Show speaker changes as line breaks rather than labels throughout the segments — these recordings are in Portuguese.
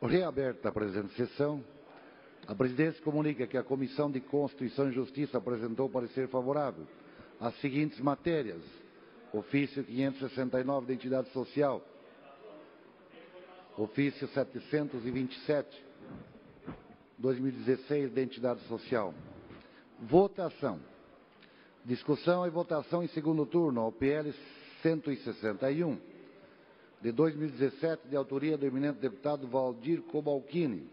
Reaberta a presente sessão, a presidência comunica que a Comissão de Constituição e Justiça apresentou parecer favorável às seguintes matérias: ofício 569 de entidade social, ofício 727, 2016 de entidade social. Votação. Discussão e votação em segundo turno ao PL 161, de 2017, de autoria do eminente deputado Valdir Cobalcini,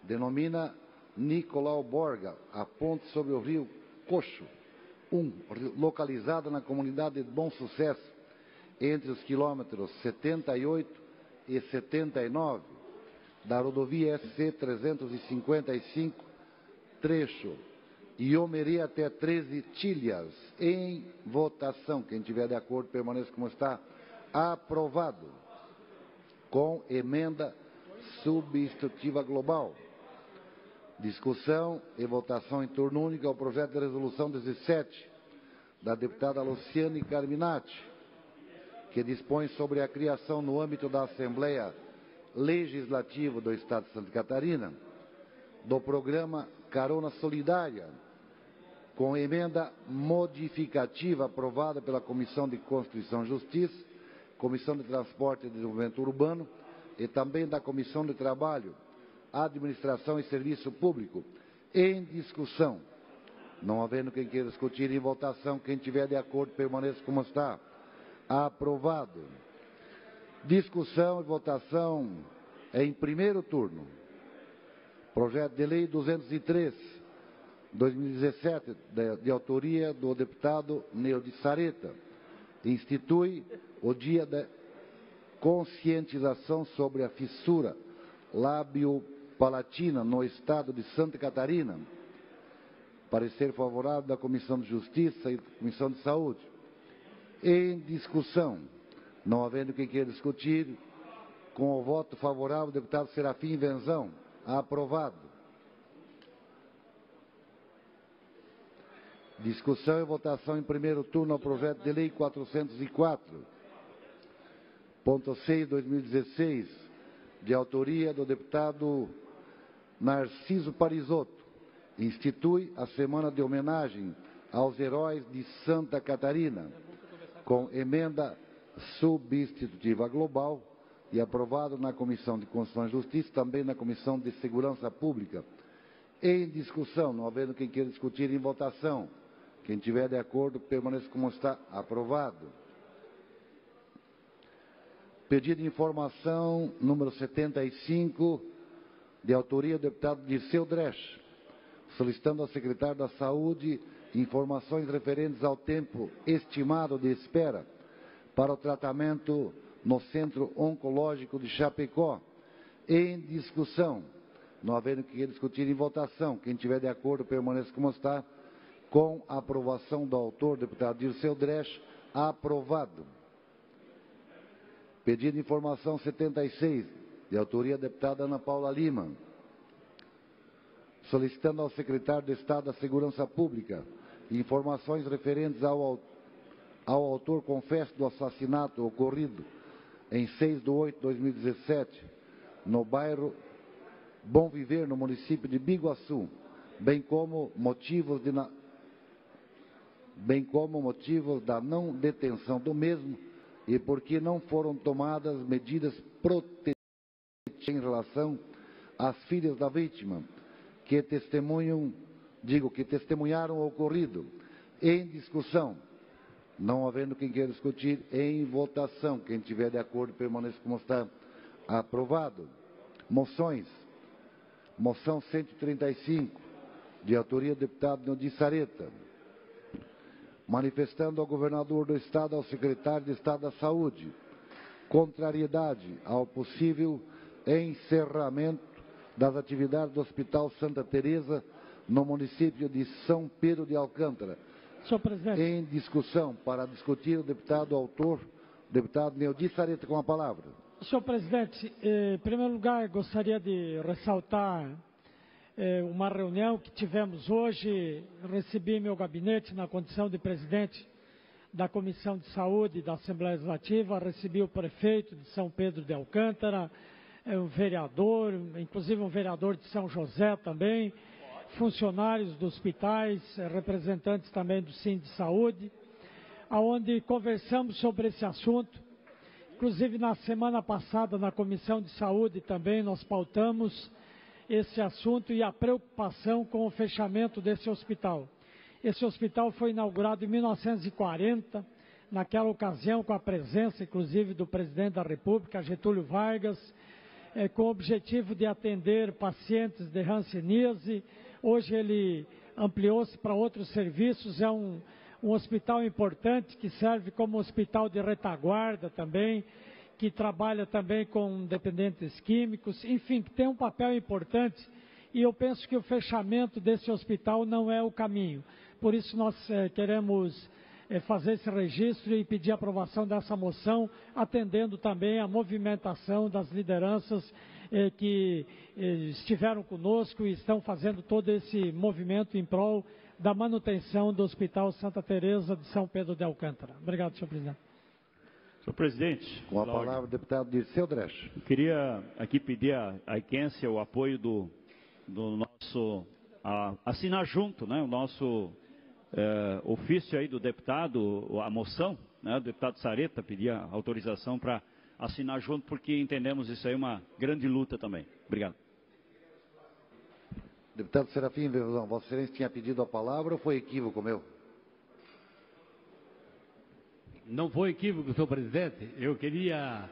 denomina Nicolau Borga, a ponte sobre o rio Coxo, localizada na comunidade de Bom Sucesso, entre os quilômetros 78 e 79 da rodovia SC 355, trecho Iomerê até 13 Tilhas. Em votação. Quem tiver de acordo, permaneça como está. Aprovado. Com emenda substitutiva global. Discussão e votação em turno único ao projeto de resolução 17, da deputada Luciane Carminati, que dispõe sobre a criação no âmbito da Assembleia Legislativa do Estado de Santa Catarina, do programa Carona Solidária, com emenda modificativa aprovada pela Comissão de Constituição e Justiça, Comissão de Transporte e Desenvolvimento Urbano e também da Comissão de Trabalho, Administração e Serviço Público. Em discussão. Não havendo quem queira discutir, em votação. Quem tiver de acordo, permaneça como está. Aprovado. Discussão e votação em primeiro turno. Projeto de Lei 203, 2017, de autoria do deputado Neudi Sareta, institui o Dia da Conscientização sobre a Fissura Lábio-Palatina no Estado de Santa Catarina. Parecer favorável da Comissão de Justiça e da Comissão de Saúde. Em discussão, não havendo quem queira discutir, com o voto favorável, o deputado Serafim Venzão. Aprovado. Discussão e votação em primeiro turno ao projeto de lei 404.6/2016, de autoria do deputado Narciso Parisotto, institui a semana de homenagem aos heróis de Santa Catarina, com emenda substitutiva global e aprovado na Comissão de Constituição e Justiça, também na Comissão de Segurança Pública. Em discussão, não havendo quem queira discutir, em votação. Quem tiver de acordo, permaneça como está. Aprovado. Pedido de informação número 75, de autoria do deputado Dirceu Dresch, solicitando ao secretário da Saúde informações referentes ao tempo estimado de espera para o tratamento no Centro Oncológico de Chapecó. Em discussão. Não havendo que discutir, em votação. Quem tiver de acordo, permaneça como está. Com a aprovação do autor, deputado Dirceu Dresch, aprovado. Pedido de informação 76, de autoria da deputada Ana Paula Lima, solicitando ao secretário de Estado da Segurança Pública informações referentes ao autor confesso do assassinato ocorrido em 6/8/2017, no bairro Bom Viver, no município de Biguaçu, bem como motivos da não detenção do mesmo e porque não foram tomadas medidas protetivas em relação às filhas da vítima, que testemunharam o ocorrido. Em discussão. Não havendo quem queira discutir, em votação. Quem tiver de acordo, permaneça como está. Aprovado. Moções. Moção 135, de autoria do deputado Neudi Sareta, manifestando ao governador do Estado, ao secretário de Estado da Saúde, contrariedade ao possível encerramento das atividades do Hospital Santa Teresa no município de São Pedro de Alcântara.
Senhor presidente.
Em discussão, para discutir, o deputado autor, deputado Neudi Sareta, com a palavra.
Senhor presidente, em primeiro lugar, gostaria de ressaltar uma reunião que tivemos hoje. Recebi meu gabinete na condição de presidente da Comissão de Saúde da Assembleia Legislativa, recebi o prefeito de São Pedro de Alcântara, um vereador, inclusive um vereador de São José também, funcionários dos hospitais, representantes também do Cine de Saúde, onde conversamos sobre esse assunto. Inclusive, na semana passada, na Comissão de Saúde também, nós pautamos esse assunto e a preocupação com o fechamento desse hospital. Esse hospital foi inaugurado em 1940, naquela ocasião com a presença, inclusive, do presidente da República, Getúlio Vargas, com o objetivo de atender pacientes de hanseníase. Hoje ele ampliou-se para outros serviços, é um hospital importante que serve como hospital de retaguarda também, que trabalha também com dependentes químicos, enfim, que tem um papel importante, e eu penso que o fechamento desse hospital não é o caminho. Por isso nós queremos fazer esse registro e pedir a aprovação dessa moção, atendendo também a movimentação das lideranças que estiveram conosco e estão fazendo todo esse movimento em prol da manutenção do Hospital Santa Teresa de São Pedro de Alcântara. Obrigado, senhor presidente.
Senhor presidente.
Com a palavra, o deputado Dirceu Dresch.
Eu queria aqui pedir à Iquência o apoio do nosso, assinar junto, né, o nosso ofício aí do deputado, a moção, né, do deputado Sareta, pedir a autorização para assinar junto, porque entendemos isso aí uma grande luta também. Obrigado.
Deputado Serafim Verzão, Vossa Excelência tinha pedido a palavra ou foi equívoco meu?
Não foi equívoco, senhor presidente. Eu queria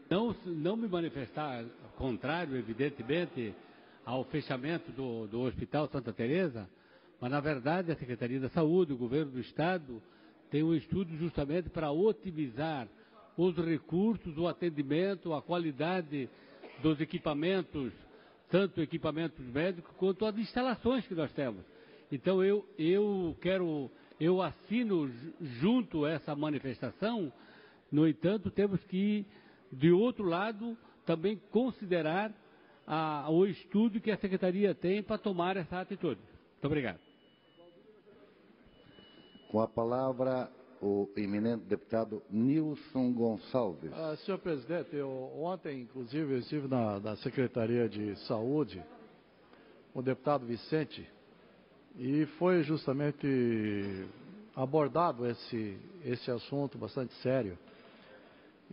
não me manifestar contrário, evidentemente, ao fechamento do Hospital Santa Teresa, mas, na verdade, a Secretaria da Saúde, o Governo do Estado, tem um estudo justamente para otimizar os recursos, o atendimento, a qualidade dos equipamentos, tanto equipamentos médicos quanto as instalações que nós temos. Então, eu assino junto essa manifestação. No entanto, temos que, de outro lado, também considerar o estudo que a Secretaria tem para tomar essa atitude. Muito obrigado.
Com a palavra, o eminente deputado Nilson Gonçalves.
Senhor presidente, ontem, inclusive, eu estive na Secretaria de Saúde, com o deputado Vicente, e foi justamente abordado esse assunto bastante sério.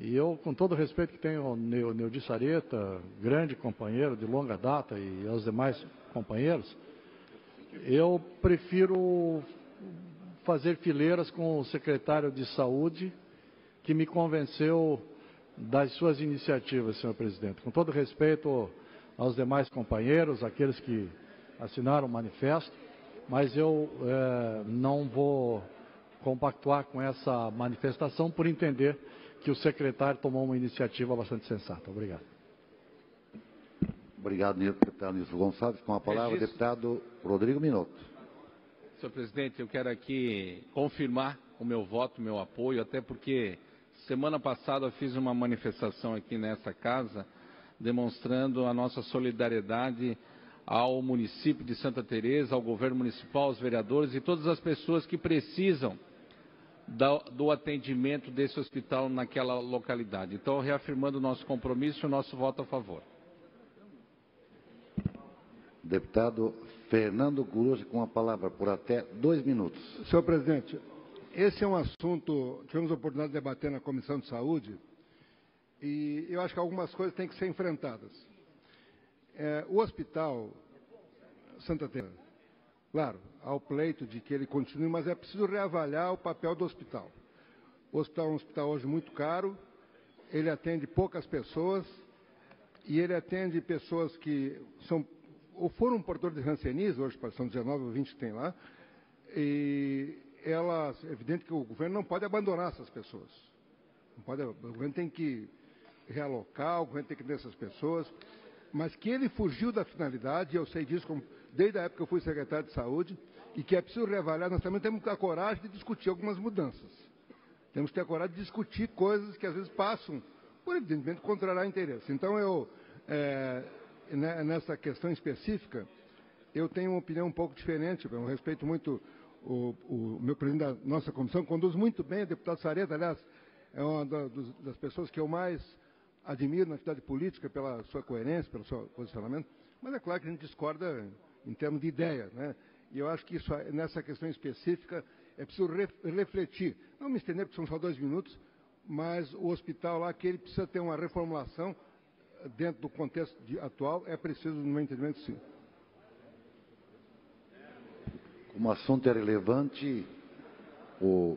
E eu, com todo o respeito que tenho ao Neudi Sareta, grande companheiro de longa data, e aos demais companheiros, eu prefiro fazer fileiras com o secretário de Saúde, que me convenceu das suas iniciativas, senhor presidente. Com todo respeito aos demais companheiros, aqueles que assinaram o manifesto, mas eu não vou compactuar com essa manifestação por entender que o secretário tomou uma iniciativa bastante sensata. Obrigado.
Obrigado, deputado Nilson Gonçalves. Com a palavra, o deputado Rodrigo Minotto.
Senhor presidente, eu quero aqui confirmar o meu voto, o meu apoio, até porque semana passada eu fiz uma manifestação aqui nessa casa, demonstrando a nossa solidariedade ao município de Santa Teresa, ao governo municipal, aos vereadores e todas as pessoas que precisam do atendimento desse hospital naquela localidade. Então, reafirmando o nosso compromisso e o nosso voto a favor.
Deputado Fernando Coruja, com a palavra por até 2 minutos.
Senhor presidente, esse é um assunto que tivemos a oportunidade de debater na Comissão de Saúde e eu acho que algumas coisas têm que ser enfrentadas. O Hospital Santa Teresa, claro, há o pleito de que ele continue, mas é preciso reavaliar o papel do hospital. O hospital é um hospital hoje muito caro, ele atende poucas pessoas e ele atende pessoas que são ou foram portadores de hanseníase, hoje são 19 ou 20 que tem lá, e é evidente que o governo não pode abandonar essas pessoas. O governo tem que realocar, o governo tem que atender essas pessoas, mas que ele fugiu da finalidade, eu sei disso desde a época que eu fui secretário de saúde, e que é preciso reavaliar, nós também temos que ter a coragem de discutir algumas mudanças. Temos que ter a coragem de discutir coisas que às vezes passam, por evidentemente, contrariar interesse. Então, nessa questão específica, eu tenho uma opinião um pouco diferente. Eu respeito muito o meu presidente da nossa comissão, conduz muito bem, o deputado Sareta, aliás, é uma das pessoas que eu mais admiro na atividade política pela sua coerência, pelo seu posicionamento, mas é claro que a gente discorda em termos de ideia, né? E eu acho que isso, nessa questão específica, é preciso refletir. Não me estender, porque são só 2 minutos, mas o hospital lá, que ele precisa ter uma reformulação dentro do contexto atual, é preciso, no meu entendimento, sim.
Como o assunto é relevante, o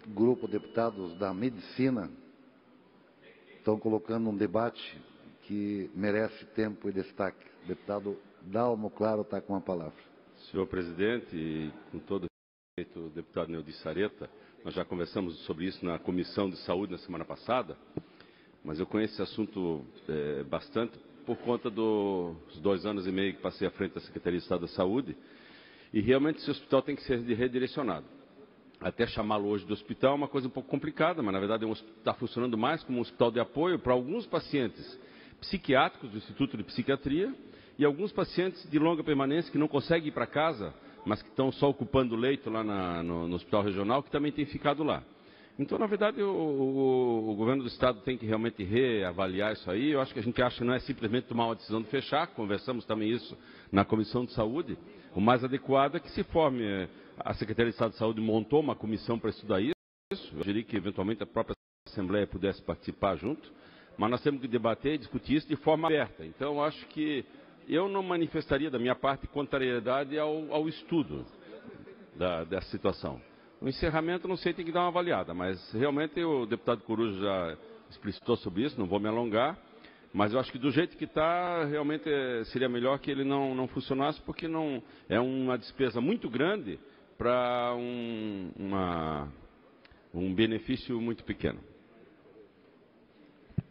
grupo de deputados da Medicina estão colocando um debate que merece tempo e destaque. O deputado Dalmo Claro está com a palavra.
Senhor presidente, e com todo respeito, deputado Neudi Sareta, nós já conversamos sobre isso na Comissão de Saúde na semana passada, mas eu conheço esse assunto bastante por conta dos 2 anos e meio que passei à frente da Secretaria de Estado da Saúde, e realmente esse hospital tem que ser redirecionado. Até chamá-lo hoje de hospital é uma coisa um pouco complicada, mas na verdade está funcionando mais como um hospital de apoio para alguns pacientes psiquiátricos do Instituto de Psiquiatria e alguns pacientes de longa permanência que não conseguem ir para casa, mas que estão só ocupando o leito lá no Hospital Regional, que também tem ficado lá. Então, na verdade, o governo do Estado tem que realmente reavaliar isso aí. Eu acho que a gente acha que não é simplesmente tomar uma decisão de fechar, conversamos também isso na Comissão de Saúde. O mais adequado é que se forme, a Secretaria de Estado de Saúde montou uma comissão para estudar isso. Eu diria que, eventualmente, a própria Assembleia pudesse participar junto, mas nós temos que debater e discutir isso de forma aberta. Então, eu acho que eu não manifestaria, da minha parte, contrariedade ao estudo dessa situação. O encerramento, não sei, tem que dar uma avaliada, mas realmente o deputado Coruja já explicitou sobre isso, não vou me alongar, mas eu acho que do jeito que está, realmente seria melhor que ele não funcionasse, porque não é uma despesa muito grande para um benefício muito pequeno.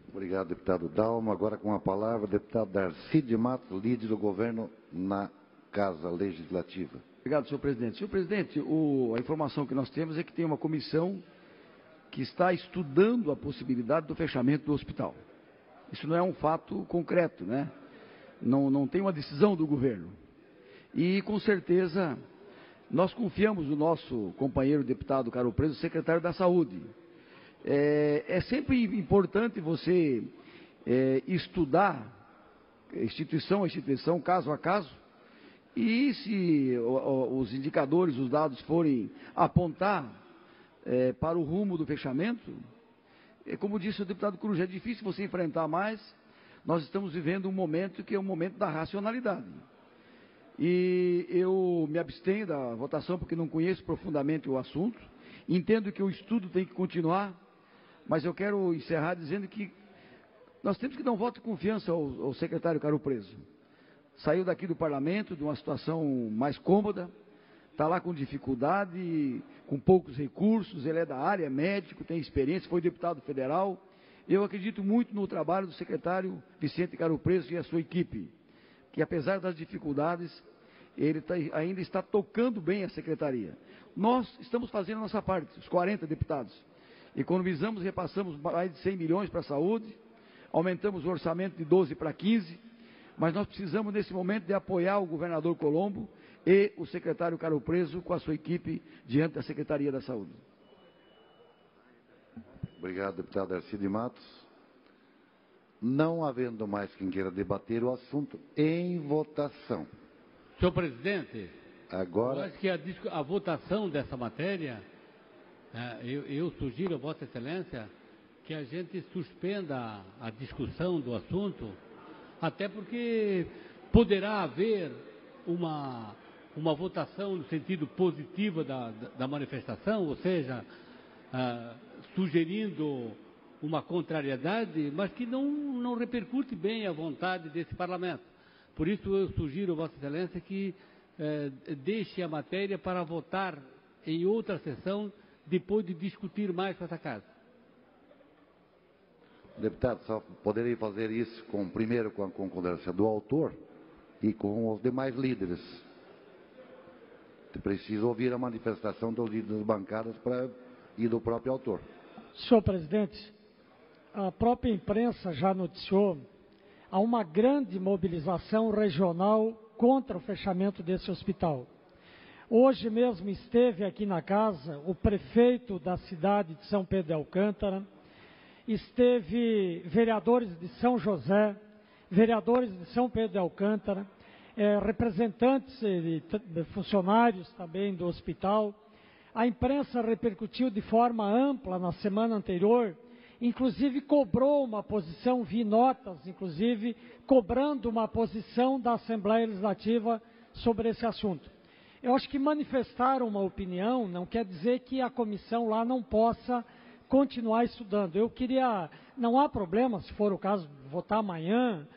Obrigado, deputado Dalmo. Agora com a palavra, o deputado Darcy de Matos, líder do governo na Casa Legislativa.
Obrigado, senhor presidente. Senhor presidente, a informação que nós temos é que tem uma comissão que está estudando a possibilidade do fechamento do hospital. Isso não é um fato concreto, né? Não tem uma decisão do governo. E, com certeza, nós confiamos no nosso companheiro deputado Caro Preso, secretário da Saúde. É sempre importante você estudar instituição a instituição, caso a caso, e se os indicadores, os dados forem apontar para o rumo do fechamento, como disse o deputado Cruz, é difícil você enfrentar mais. Nós estamos vivendo um momento que é um momento da racionalidade. E eu me abstenho da votação porque não conheço profundamente o assunto. Entendo que o estudo tem que continuar, mas eu quero encerrar dizendo que nós temos que dar um voto de confiança ao secretário Caro Preso. Saiu daqui do parlamento de uma situação mais cômoda, está lá com dificuldade, com poucos recursos, ele é da área, é médico, tem experiência, foi deputado federal. Eu acredito muito no trabalho do secretário Vicente Caro Preso e a sua equipe, que apesar das dificuldades, ele ainda está tocando bem a secretaria. Nós estamos fazendo a nossa parte, os 40 deputados. Economizamos, repassamos mais de 100 milhões para a saúde, aumentamos o orçamento de 12 para 15, mas nós precisamos, nesse momento, de apoiar o governador Colombo e o secretário Caro Preso com a sua equipe diante da Secretaria da Saúde.
Obrigado, deputado Darcy de Matos. Não havendo mais quem queira debater o assunto, em votação.
Senhor presidente,
agora...
eu acho que a votação dessa matéria, eu sugiro a Vossa Excelência que a gente suspenda a discussão do assunto, até porque poderá haver uma votação no sentido positivo da manifestação, ou seja, sugerindo uma contrariedade, mas que não repercute bem a vontade desse parlamento. Por isso eu sugiro a Vossa Excelência que deixe a matéria para votar em outra sessão, depois de discutir mais com essa casa.
Deputado, só poderia fazer isso primeiro com a concordância do autor e com os demais líderes. Preciso ouvir a manifestação dos líderes das bancadas e do próprio autor.
Senhor presidente, a própria imprensa já noticiou há uma grande mobilização regional contra o fechamento desse hospital. Hoje mesmo esteve aqui na casa o prefeito da cidade de São Pedro de Alcântara esteve vereadores de São José, vereadores de São Pedro de Alcântara, representantes de funcionários também do hospital. A imprensa repercutiu de forma ampla na semana anterior, inclusive cobrou uma posição, vi notas, inclusive, cobrando uma posição da Assembleia Legislativa sobre esse assunto. Eu acho que manifestar uma opinião não quer dizer que a comissão lá não possa continuar estudando. Não há problema, se for o caso, votar amanhã,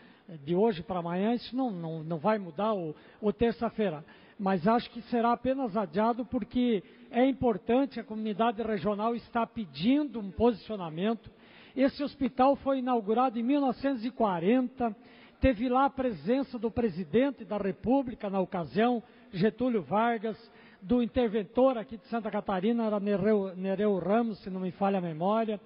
de hoje para amanhã, isso não vai mudar o terça-feira. Mas acho que será apenas adiado porque é importante, a comunidade regional está pedindo um posicionamento. Esse hospital foi inaugurado em 1940, teve lá a presença do presidente da República na ocasião, Getúlio Vargas, do interventor aqui de Santa Catarina, era Nereu Ramos, se não me falha a memória.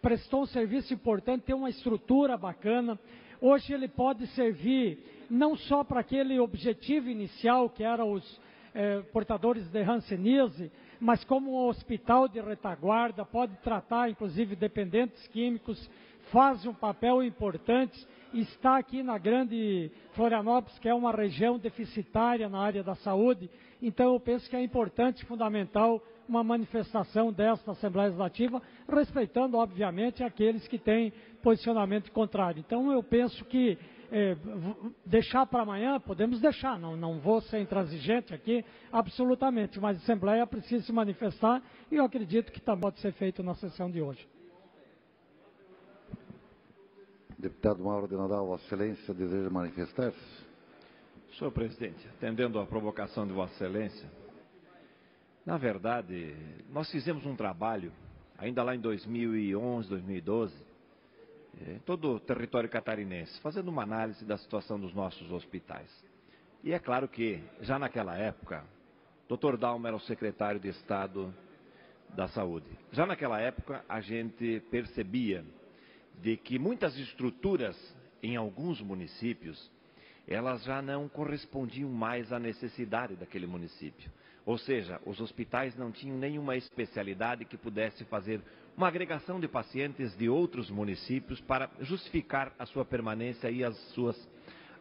Prestou um serviço importante, tem uma estrutura bacana. Hoje ele pode servir não só para aquele objetivo inicial, que era os portadores de hanseníase, mas como um hospital de retaguarda, pode tratar inclusive dependentes químicos, faz um papel importante, está aqui na grande Florianópolis, que é uma região deficitária na área da saúde. Então eu penso que é importante, fundamental, uma manifestação desta Assembleia Legislativa, respeitando, obviamente, aqueles que têm posicionamento contrário. Então, eu penso que deixar para amanhã, podemos deixar, não vou ser intransigente aqui, absolutamente, mas a Assembleia precisa se manifestar e eu acredito que também pode ser feito na sessão de hoje.
Deputado Mauro de Nadal, Vossa Excelência, deseja manifestar-se?
Senhor presidente, atendendo à provocação de Vossa Excelência, na verdade, nós fizemos um trabalho, ainda lá em 2011, 2012, em todo o território catarinense, fazendo uma análise da situação dos nossos hospitais. E é claro que, já naquela época, Dr. Dalma era o secretário de Estado da Saúde. Já naquela época, a gente percebia de que muitas estruturas em alguns municípios, elas já não correspondiam mais à necessidade daquele município. Ou seja, os hospitais não tinham nenhuma especialidade que pudesse fazer uma agregação de pacientes de outros municípios para justificar a sua permanência e as suas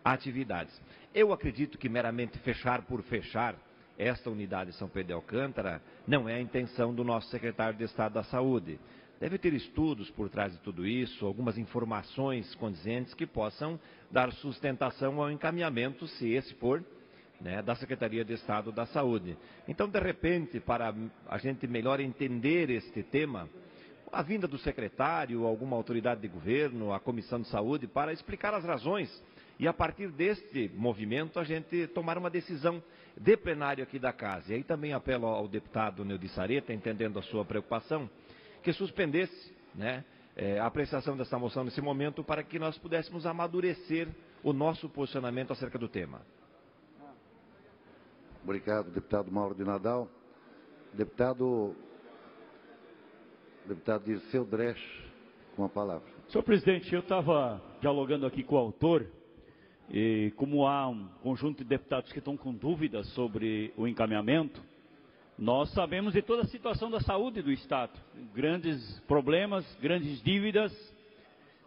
atividades. Eu acredito que meramente fechar por fechar esta unidade de São Pedro de Alcântara não é a intenção do nosso secretário de Estado da Saúde. Deve ter estudos por trás de tudo isso, algumas informações condizentes que possam dar sustentação ao encaminhamento, se esse for, da Secretaria de Estado da Saúde. Então, de repente, para a gente melhor entender este tema, a vinda do secretário, alguma autoridade de governo, a Comissão de Saúde, para explicar as razões e, a partir deste movimento, a gente tomar uma decisão de plenário aqui da Casa. E aí também apelo ao deputado Neudi Sareta, entendendo a sua preocupação, que suspendesse a apreciação dessa moção nesse momento para que nós pudéssemos amadurecer o nosso posicionamento acerca do tema.
Obrigado, deputado Mauro de Nadal. Deputado Dirceu Dresch, com a palavra.
Senhor presidente, eu estava dialogando aqui com o autor, e como há um conjunto de deputados que estão com dúvidas sobre o encaminhamento, nós sabemos de toda a situação da saúde do Estado. Grandes problemas, grandes dívidas,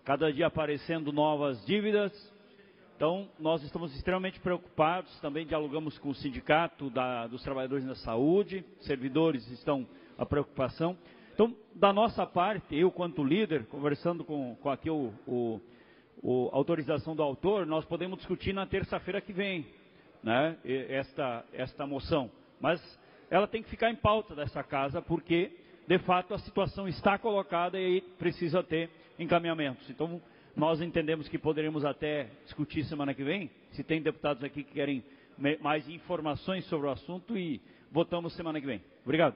cada dia aparecendo novas dívidas. Então, nós estamos extremamente preocupados, também dialogamos com o sindicato dos trabalhadores da saúde, servidores estão a preocupação. Então, da nossa parte, eu quanto líder, conversando com aqui a autorização do autor, nós podemos discutir na terça-feira que vem, esta moção. Mas ela tem que ficar em pauta dessa casa, porque, de fato, a situação está colocada e precisa ter encaminhamentos. Então, nós entendemos que poderemos até discutir semana que vem, se tem deputados aqui que querem mais informações sobre o assunto, e votamos semana que vem. Obrigado.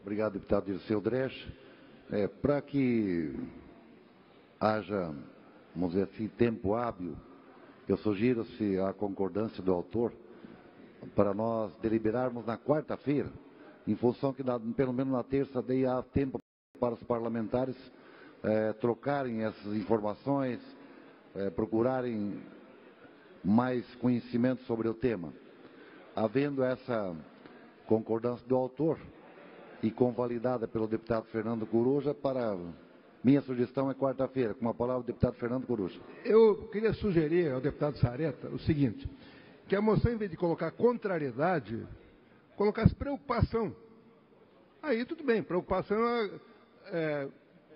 Obrigado, deputado Dirceu Dresch. Para que haja, vamos dizer assim, tempo hábil, eu sugiro, se há concordância do autor, para nós deliberarmos na quarta-feira, em função que pelo menos na terça daí há tempo para os parlamentares trocarem essas informações, procurarem mais conhecimento sobre o tema. Havendo essa concordância do autor e convalidada pelo deputado Fernando Coruja, para Minha sugestão é quarta-feira. Com a palavra o deputado Fernando Coruja.
Eu queria sugerir ao deputado Sareta o seguinte, que a moção, em vez de colocar contrariedade, colocasse preocupação. Aí tudo bem, preocupação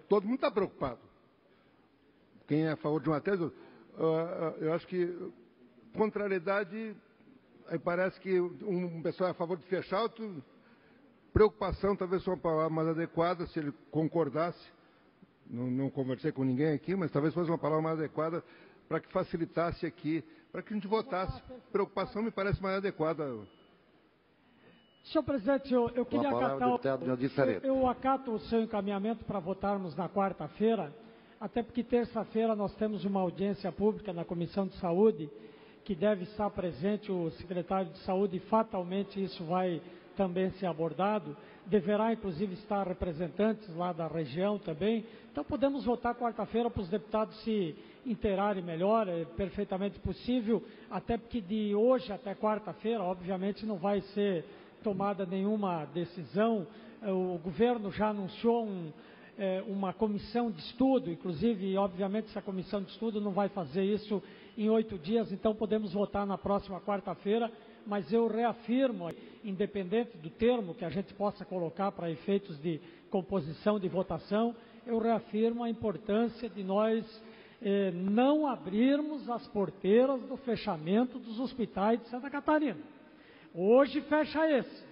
todo mundo está preocupado. Quem é a favor de uma tese, eu acho que contrariedade, aí parece que um pessoal é a favor de fechar, outro, preocupação talvez fosse uma palavra mais adequada, se ele concordasse. Não conversei com ninguém aqui, mas talvez fosse uma palavra mais adequada para que facilitasse aqui, para que a gente votasse. Preocupação me parece mais adequada.
Senhor presidente, eu queria
eu
acato o seu encaminhamento para votarmos na quarta-feira, até porque terça-feira nós temos uma audiência pública na Comissão de Saúde, que deve estar presente o secretário de Saúde, e fatalmente isso vai também ser abordado. Deverá, inclusive, estar representantes lá da região também. Então, podemos votar quarta-feira para os deputados se inteirarem melhor, é perfeitamente possível, até porque de hoje até quarta-feira, obviamente, não vai ser tomada nenhuma decisão. O governo já anunciou uma comissão de estudo, inclusive, obviamente, essa comissão de estudo não vai fazer isso em 8 dias, então podemos votar na próxima quarta-feira, mas eu reafirmo, independente do termo que a gente possa colocar para efeitos de composição de votação, eu reafirmo a importância de nós não abrirmos as porteiras do fechamento dos hospitais de Santa Catarina. Hoje fecha esse,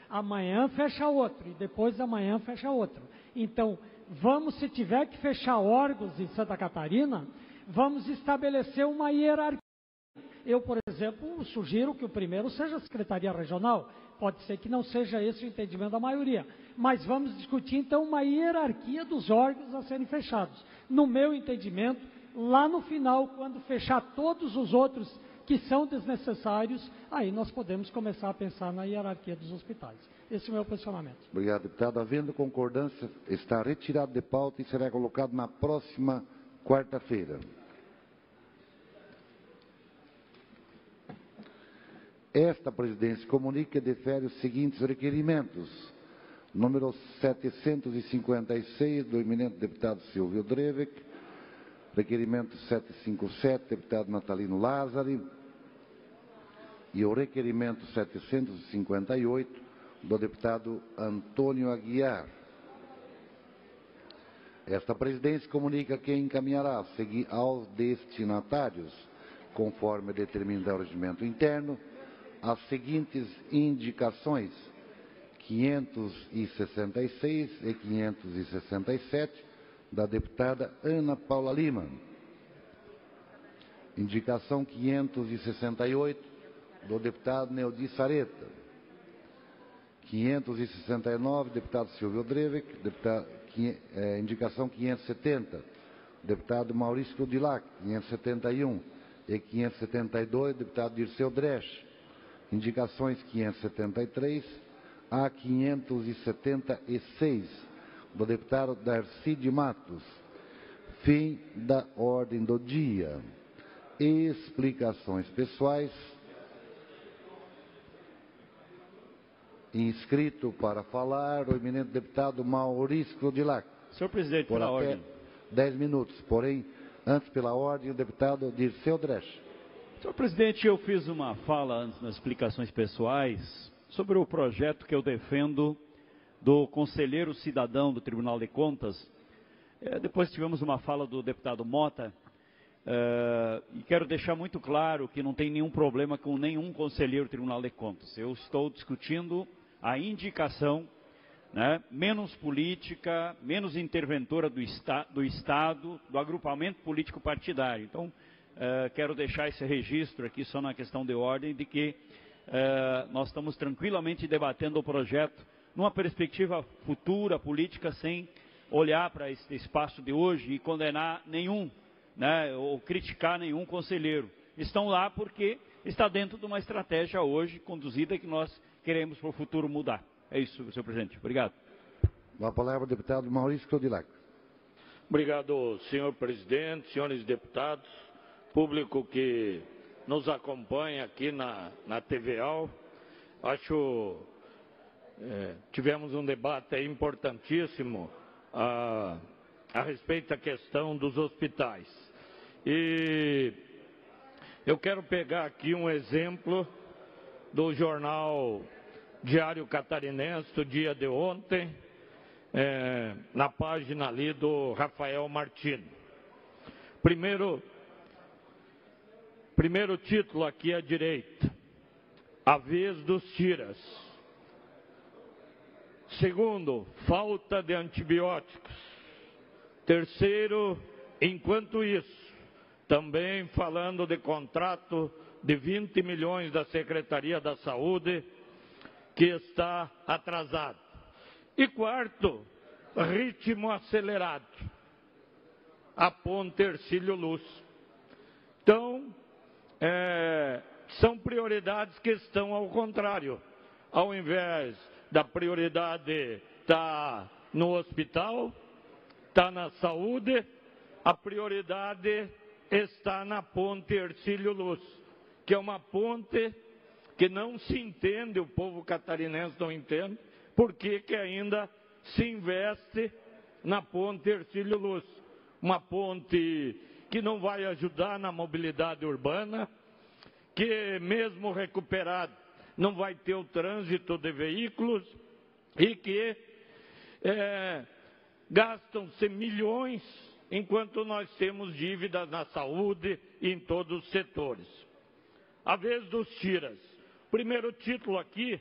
amanhã fecha outro, e depois de amanhã fecha outro. Então, vamos, se tiver que fechar órgãos em Santa Catarina, vamos estabelecer uma hierarquia. Eu, por exemplo, sugiro que o primeiro seja a Secretaria Regional. Pode ser que não seja esse o entendimento da maioria. Mas vamos discutir, então, uma hierarquia dos órgãos a serem fechados. No meu entendimento, lá no final, quando fechar todos os outros que são desnecessários, aí nós podemos começar a pensar na hierarquia dos hospitais. Esse é o meu posicionamento.
Obrigado, deputado. Havendo concordância, está retirado de pauta e será colocado na próxima quarta-feira. Esta presidência comunica e defere os seguintes requerimentos. Número 756, do eminente deputado Silvio Drevec. Requerimento 757, deputado Natalino Lázari. E o requerimento 758, do deputado Antônio Aguiar. Esta presidência comunica que encaminhará aos destinatários, conforme determina o regimento interno, as seguintes indicações: 566 e 567, da deputada Ana Paula Lima. Indicação 568, do deputado Neudi Sareta. 569, deputado Silvio Drevec. Indicação 570, deputado Maurício Kudilac. 571 e 572, deputado Dirceu Dresch. Indicações 573 a 576, do deputado Darcy de Matos. Fim da ordem do dia. Explicações pessoais. Inscrito para falar o eminente deputado Maurício Kudilac.
Senhor presidente, pela ordem.
10 minutos. Porém, antes pela ordem, o deputado Dirceu Dresch.
Senhor presidente, eu fiz uma fala antes nas explicações pessoais sobre o projeto que eu defendo do conselheiro cidadão do Tribunal de Contas. Depois tivemos uma fala do deputado Mota, e quero deixar muito claro que não tem nenhum problema com nenhum conselheiro do Tribunal de Contas. Eu estou discutindo a indicação, né, menos política, menos interventora do Estado, do agrupamento político partidário. Então, quero deixar esse registro aqui só na questão de ordem de que nós estamos tranquilamente debatendo o projeto numa perspectiva futura política, sem olhar para esse espaço de hoje e condenar nenhum, né, ou criticar nenhum conselheiro. Estão lá porque está dentro de uma estratégia hoje conduzida que nós queremos para o futuro mudar. É isso, senhor presidente. Obrigado.
A palavra ao deputado Maurício Kudilac.
Obrigado, senhor presidente, senhores deputados, público que nos acompanha aqui na TVAL. Tivemos um debate importantíssimo a respeito da questão dos hospitais. E eu quero pegar aqui um exemplo do jornal Diário Catarinense, do dia de ontem, na página ali do Rafael Martino. Primeiro título aqui à direita, a vez dos tiras. Segundo, falta de antibióticos. Terceiro, enquanto isso, também falando de contrato de 20 milhões da Secretaria da Saúde, que está atrasado. E quarto, ritmo acelerado, a ponte Hercílio Luz. Então, são prioridades que estão ao contrário. Ao invés da prioridade estar no hospital, está na saúde, a prioridade está na ponte Hercílio Luz, que é uma ponte que não se entende, o povo catarinense não entende, por que ainda se investe na ponte Hercílio Luz. Uma ponte que não vai ajudar na mobilidade urbana, que mesmo recuperado não vai ter o trânsito de veículos e que gastam-se milhões enquanto nós temos dívidas na saúde e em todos os setores. A vez dos tiras. Primeiro título aqui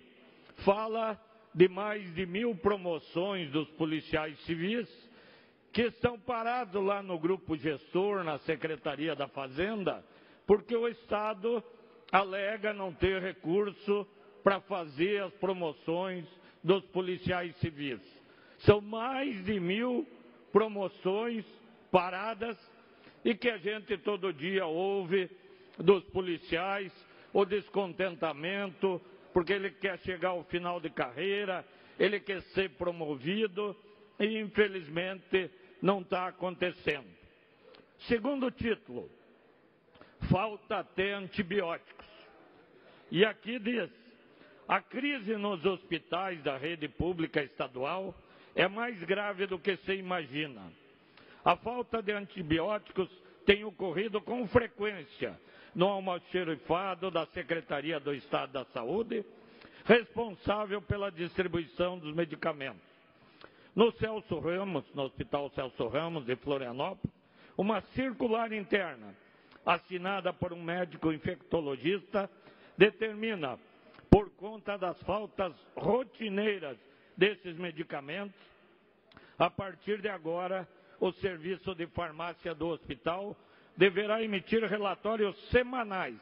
fala de mais de 1.000 promoções dos policiais civis que estão parados lá no grupo gestor, na Secretaria da Fazenda, porque o Estado alega não ter recurso para fazer as promoções dos policiais civis. São mais de 1.000 promoções paradas e que a gente todo dia ouve dos policiais o descontentamento, porque ele quer chegar ao final de carreira, ele quer ser promovido e infelizmente não está acontecendo. Segundo título, falta até antibióticos. E aqui diz, a crise nos hospitais da rede pública estadual é mais grave do que se imagina. A falta de antibióticos tem ocorrido com frequência no almoxerifado da Secretaria do Estado da Saúde, responsável pela distribuição dos medicamentos. No Celso Ramos, no Hospital Celso Ramos de Florianópolis, uma circular interna, assinada por um médico infectologista, determina, por conta das faltas rotineiras desses medicamentos, a partir de agora, o serviço de farmácia do hospital deverá emitir relatórios semanais,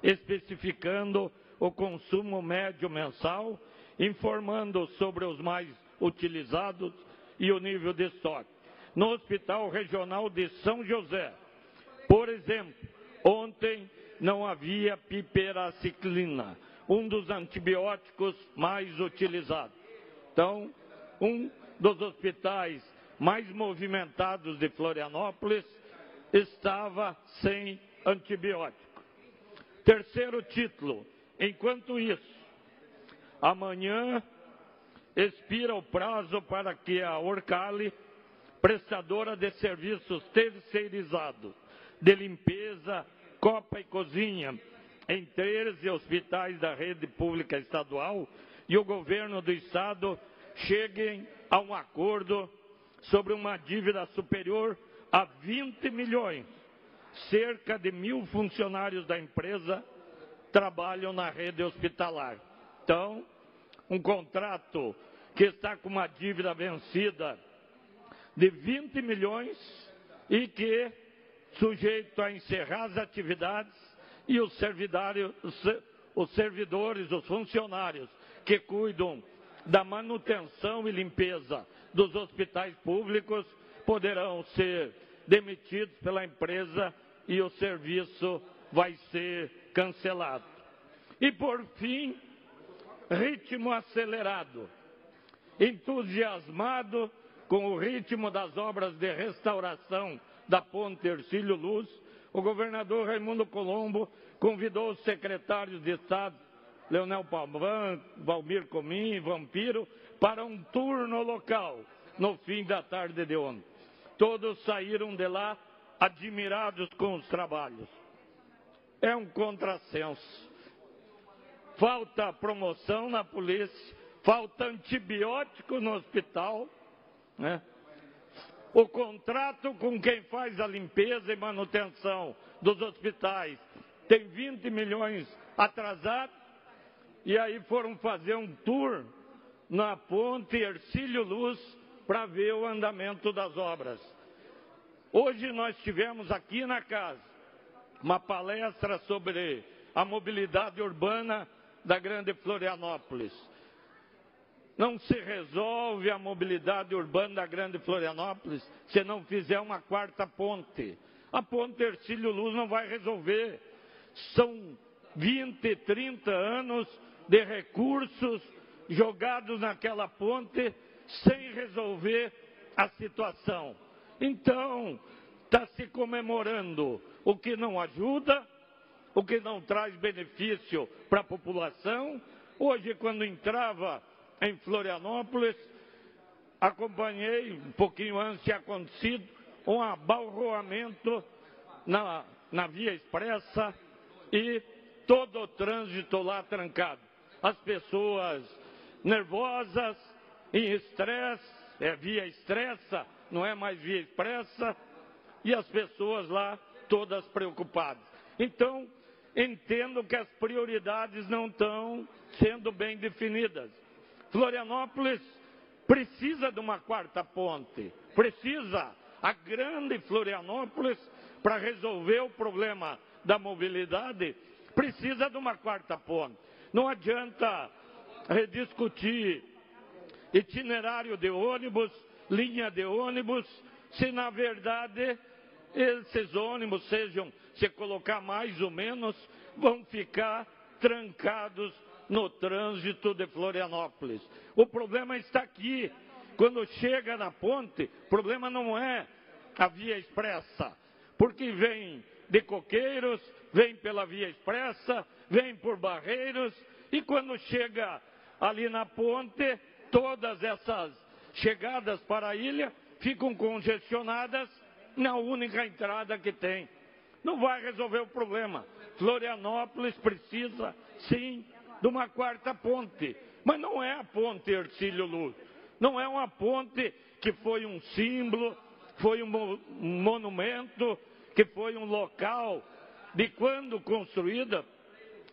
especificando o consumo médio mensal, informando sobre os mais utilizados e o nível de estoque. No Hospital Regional de São José, por exemplo, ontem não havia piperaciclina, um dos antibióticos mais utilizados. Então, um dos hospitais mais movimentados de Florianópolis estava sem antibiótico. Terceiro título, enquanto isso, amanhã expira o prazo para que a Orcali, prestadora de serviços terceirizados de limpeza, copa e cozinha, em 13 hospitais da rede pública estadual, e o governo do estado cheguem a um acordo sobre uma dívida superior a 20 milhões. Cerca de 1.000 funcionários da empresa trabalham na rede hospitalar. Então, um contrato que está com uma dívida vencida de 20 milhões e que, sujeito a encerrar as atividades, e os servidores, os funcionários que cuidam da manutenção e limpeza dos hospitais públicos poderão ser demitidos pela empresa e o serviço vai ser cancelado. E por fim, ritmo acelerado. Entusiasmado com o ritmo das obras de restauração da ponte Hercílio Luz, o governador Raimundo Colombo convidou os secretários de Estado, Leonel Pavan, Valmir Comim e Vampiro, para um turno local no fim da tarde de ontem. todos saíram de lá admirados com os trabalhos. É um contrassenso. Falta promoção na polícia, falta antibiótico no hospital, né? O contrato com quem faz a limpeza e manutenção dos hospitais tem 20 milhões atrasado, e aí foram fazer um tour na ponte Hercílio Luz para ver o andamento das obras. Hoje nós tivemos aqui na casa uma palestra sobre a mobilidade urbana da Grande Florianópolis. Não se resolve a mobilidade urbana da Grande Florianópolis se não fizer uma quarta ponte. A ponte Hercílio Luz não vai resolver. São 20, 30 anos de recursos jogados naquela ponte sem resolver a situação. Então, está se comemorando o que não ajuda, o que não traz benefício para a população. Hoje, quando entrava em Florianópolis, acompanhei, um pouquinho antes tinha acontecido, um abalroamento na via expressa e todo o trânsito lá trancado. As pessoas nervosas, em estresse, via expressa, não é mais via expressa, e as pessoas lá todas preocupadas. Então, entendo que as prioridades não estão sendo bem definidas. Florianópolis precisa de uma quarta ponte, precisa. A grande Florianópolis, para resolver o problema da mobilidade, precisa de uma quarta ponte. Não adianta rediscutir itinerário de ônibus, linha de ônibus, se na verdade esses ônibus, se colocar mais ou menos, vão ficar trancados no trânsito de Florianópolis. O problema está aqui. Quando chega na ponte, o problema não é a via expressa, porque vem de Coqueiros, vem pela via expressa, vem por Barreiros, e quando chega ali na ponte, todas essas chegadas para a ilha ficam congestionadas na única entrada que tem. Não vai resolver o problema. Florianópolis precisa, sim, de uma quarta ponte, mas não é a ponte Hercílio Luz. Não é uma ponte que foi um símbolo, foi um monumento, que foi um local de, quando construída,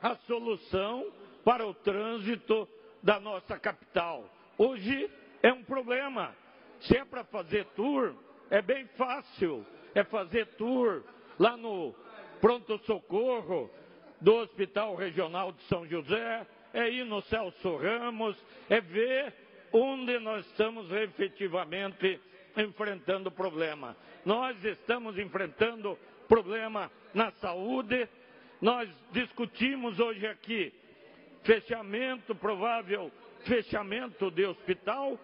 a solução para o trânsito da nossa capital. Hoje é um problema. Se é para fazer tour, é bem fácil. É fazer tour lá no pronto-socorro do Hospital Regional de São José, é ir no Celso Ramos, é ver onde nós estamos efetivamente enfrentando o problema. Nós estamos enfrentando problema na saúde. Nós discutimos hoje aqui fechamento, provável fechamento de hospital.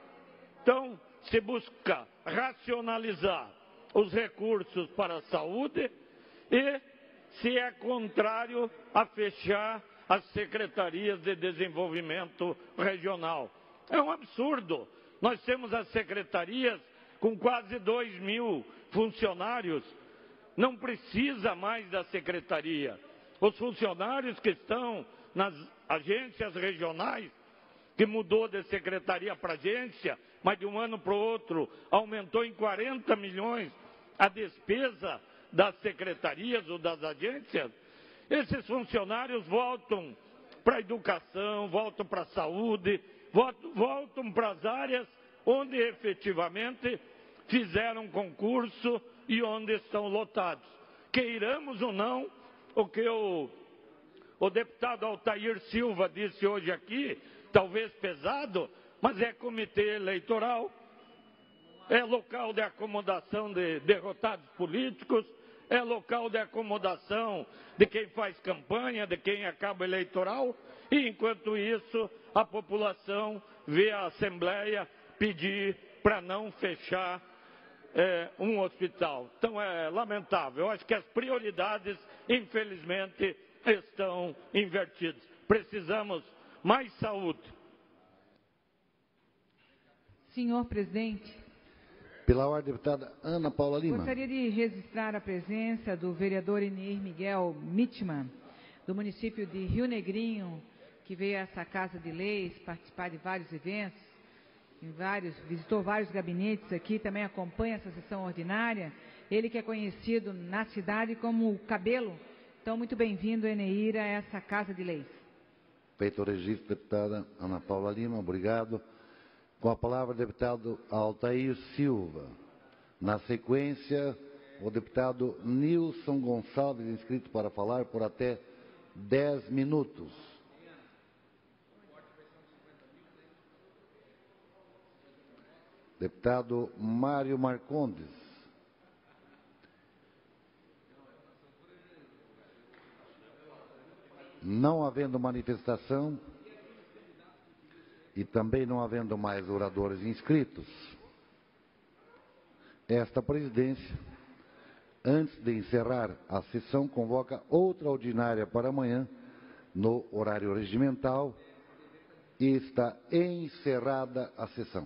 Então, se busca racionalizar os recursos para a saúde e se é contrário a fechar as secretarias de desenvolvimento regional. É um absurdo. Nós temos as secretarias com quase 2.000 funcionários. Não precisa mais da secretaria. Os funcionários que estão nas agências regionais, que mudou de secretaria para agência, mas de um ano para o outro aumentou em 40 milhões a despesa das secretarias ou das agências, esses funcionários voltam para a educação, voltam para a saúde, voltam para as áreas onde efetivamente fizeram concurso e onde estão lotados. Queiramos ou não, o que o deputado Altair Silva disse hoje aqui, talvez pesado, mas é comitê eleitoral, é local de acomodação de derrotados políticos, é local de acomodação de quem faz campanha, de quem acaba eleitoral, e enquanto isso a população vê a Assembleia pedir para não fechar um hospital. Então é lamentável. Eu acho que as prioridades, infelizmente, estão invertidas. Precisamos mais saúde.
Senhor presidente,
Pela ordem, deputada Ana Paula Lima.
Gostaria de registrar a presença do vereador Eneir Miguel Mitman, do município de Rio Negrinho, que veio a essa Casa de Leis participar de vários eventos, visitou vários gabinetes aqui, também acompanha essa sessão ordinária. Ele que é conhecido na cidade como o Cabelo. Então, muito bem-vindo, Eneir, a essa Casa de Leis.
Feito o registro, deputada Ana Paula Lima, obrigado. Com a palavra, o deputado Altair Silva. Na sequência, o deputado Nilson Gonçalves, inscrito para falar por até 10 minutos. Deputado Mário Marcondes. Não havendo manifestação e também não havendo mais oradores inscritos, esta presidência, antes de encerrar a sessão, convoca outra ordinária para amanhã, no horário regimental, e está encerrada a sessão.